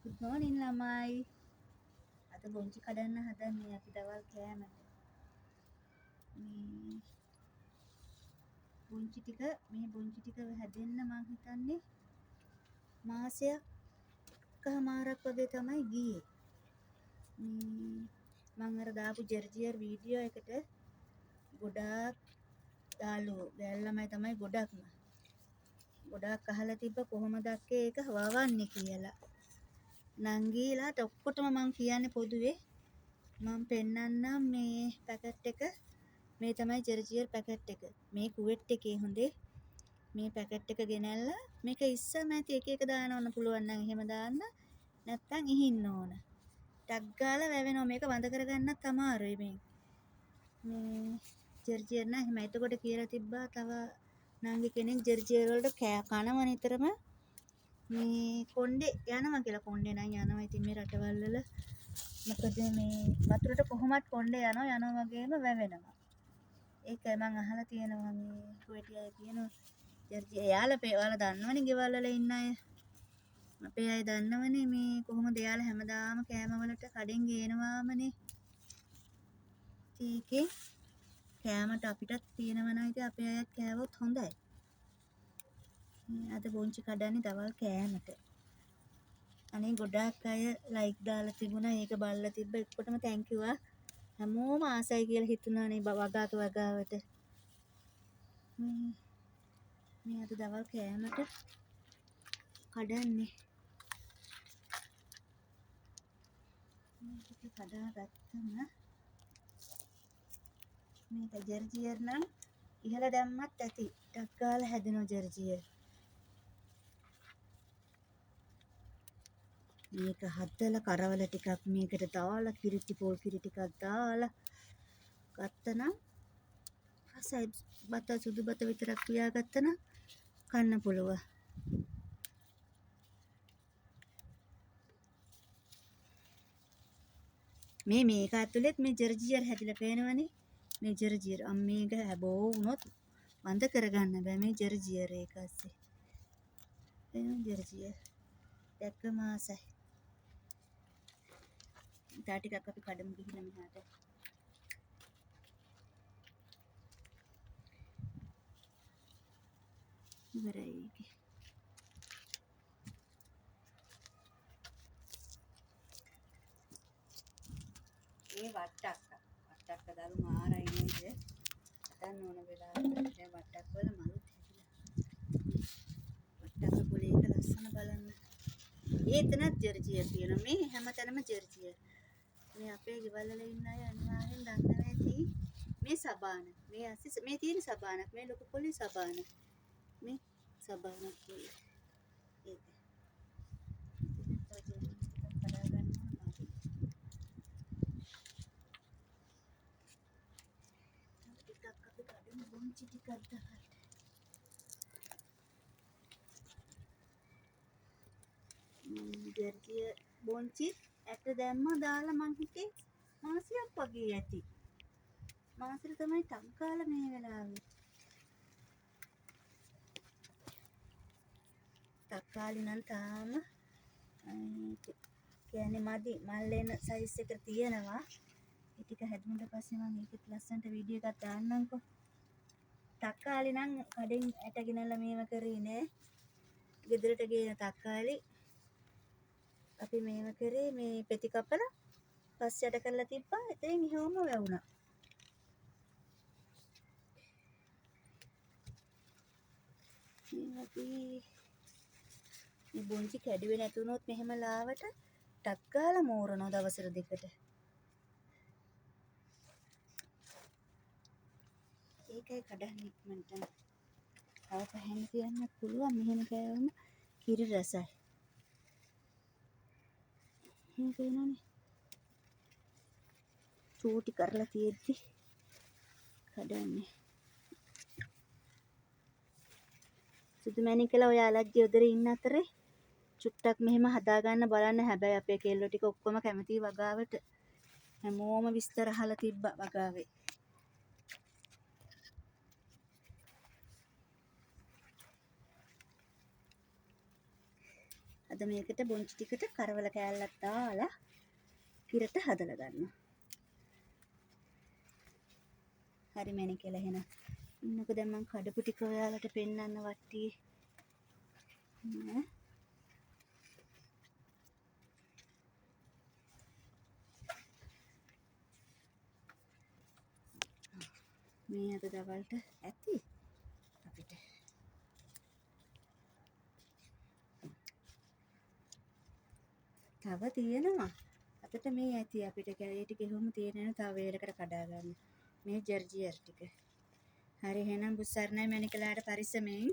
Good morning ළමයි. අද බොංචි කඩන්න හදන්නේ අපි දවල් කෑමට. මේ බොංචි ටික හැදෙන්න මං හිතන්නේ මාසයක්මාරක් වගේ තමයි ගියේ. මං අර දාපු ජර්ජියර් වීඩියෝ එකට ගොඩාක් යාළුවෝ ගෑල් ළමයි තමයි ගොඩාක් අහලා තිබ්බ කොහොමද අක්කේ ඒක වවන්නේ කියලා. නංගීලාට ඔක්කොටම මං කියන්නේ පොදුවේ මම පෙන්නන්නම් මේ පැකට් එක. මේ තමයි ජර්ජියර් පැකට් එක. මේ කුවෙට් එකේ හොඳේ. මේ පැකට් එක ගෙනල්ලා මේක ඉස්සම ඇති එක දාන්න ඕන පුළුවන් නම් එහෙම දාන්න. නැත්තම් ඉහින්න ඕන. ටක් ගාලා වැවෙනවා. මේක වඳ කරගන්නත් අමාරුයි මේ ජර්ජියර් නම් එහෙම. එතකොට කියලා තිබ්බා තව නංගි කෙනෙක් ජර්ජියර් වලට කනවා නිතරම මේ කොණ්ඩේ යනවා කියලා. කොණ්ඩේ නම් යනවා. ඉතින් මේ රටවල් වල මොකද මේ වතුරට කොහොමත් කොණ්ඩේ යනවා වගේම වැවෙනවා. ඒක මං අහලා තියෙනවා මේ කුවේටි අය කියනවා ජර්ජි එයාලා දන්නවනේ ගෙවල් වල ඉන්න අය. අපේ අය දන්නවනේ මේ කොහොමද එයාලා හැමදාම කෑම වලට කඩෙන් ගේනවාමනේ. ඒකේ කෑමට අපිටත් තියෙනවා නම් ඉතින් අපේ අයත් කෑවොත් හොඳයි. අද බොංචි කඩන්නේ දවල් කෑමට. අනේ ගොඩාක් අය ලයික් දාලා තිබුණා. ඒක බලලා තිබ්බ එක්කොටම තැන්ක් යූ ආ. හැමෝම ආසයි කියලා හිතුණානේ වගාවට. මේ අද දවල් කෑමට කඩන්නේ. මේක කඩාගත්තම මේක ජර්ජියර් නම් ඉහළ දැම්මත් ඇති. ටක් ගාලා හැදෙනවා ජර්ජියර්. මේක හදලා කරවල ටිකක් මේකට දාලා පොල් කිරි ටිකක් දාලා ගත්තනම් රසයි. සුදු බත විතරක් පියාගත්තනම් කන්න පුළුවන්. මේක ඇතුළෙත් මේ ජර්ජියර් හැදිලා පේනවනේ. මේ ජර්ජියර් මේක හැබෝ වුණොත් වඳ කරගන්න බෑ මේ ජර්ජියර් එක ඇස්සේ. එන ජර්ජියර් දැක්කම ආසයි. තා ටිකක් අපි කඩමු ගිහින් මෙහාට. ඉවරයි ඒකේ. මේ වට්ටක්ක දරු මාරයි නේද? හදන්න ඕන වෙලාවට දැන් වට්ටක් වල මලුත් හැදිලා. වට්ටක්ක පොලේ එක ලස්සන බලන්න. එතනත් ජර්ජියර් තියෙනවා. මේ හැමතැනම ජර්ජියර්. මේ අපේ ගෙවල් වල ඉන්න අය අනිවාර්යෙන් දන්නවා ඇති. මේ සබාන. මේ ඇස්සේ මේ තියෙන සබානක්. මේ ලොකු පොලේ සබාන. මේ සබානක් කියලා. ඒක. ටිකක් අපි කඩමු බොංචි ටිකක් දාලා. ජර්ජියර් බොංචි ඇට දැම්ම දාලා මං හිතේ මාසයක් වගේ ඇති. මාසෙට තමයි ටක් ගාලා මේ වෙලාවේ. තක්කාලි නම් තාම කියන්නේ මදි. මල් එන සයිස් එක තියෙනවා. ඒ ටික හැදුනට පස්සේ මම ඒකත් ලස්සනට වීඩියෝ එකක් දාන්නම්කෝ. තක්කාලි නම් කඩෙන් ඇට ගෙනල්ලා මේව කරේ නෑ. ගෙදරට ගේන තක්කාලි අපි මේව කරේ මේ පෙති කපලා පස්සේ යට කරලා තිබ්බා. එතෙන් එහෙවම වැවුණා. මේ බොංචි කැඩුවේ නැතුනොත් මෙහෙම ලාවට ටක් ගාලා මෝරනවා දවසට දෙකට. ඒකයි කඩන්නේ ඉක්මනට. තව පහෙන් තියන්නත් පුළුවන්. මෙහෙම කෑවම කිරි රසයි. මේ පේනවනේ. චූටි කරලා තියෙද්දි කඩන්නේ. සුදු මැණිකලා ඔය අලජ්ජි උදරේ ඉන්න අතරේ චුට්ටක් මෙහෙම හදාගන්න බලන්න. හැබැයි අපේ කෙල්ලෝ ටික ඔක්කොම කැමති වගාවට. හැමෝම විස්තර අහලා තිබ්බා වගාවේ. අද මේකට බොංචි ටිකට කරවල කෑල්ලක් දාලා කිරට හදලා ගන්නවා. හරි මැණි කියලා එහෙනම්. ඉන්නකෝ දැන් මම කඩපු ටික ඔයාලට පෙන්වන්න වට්ටියේ. මේ අද දවල්ට ඇති අපිට. තව තියෙනවා. අතට මේ ඇති අපිට කැලේ ටික එහෙම තියෙන තව වේලකට කඩා ගන්න. මේ ජර්ජියර් ටික. හරි එහෙනම් බුස්සර්ණයි මැණිකලාට පරිස්සමෙන්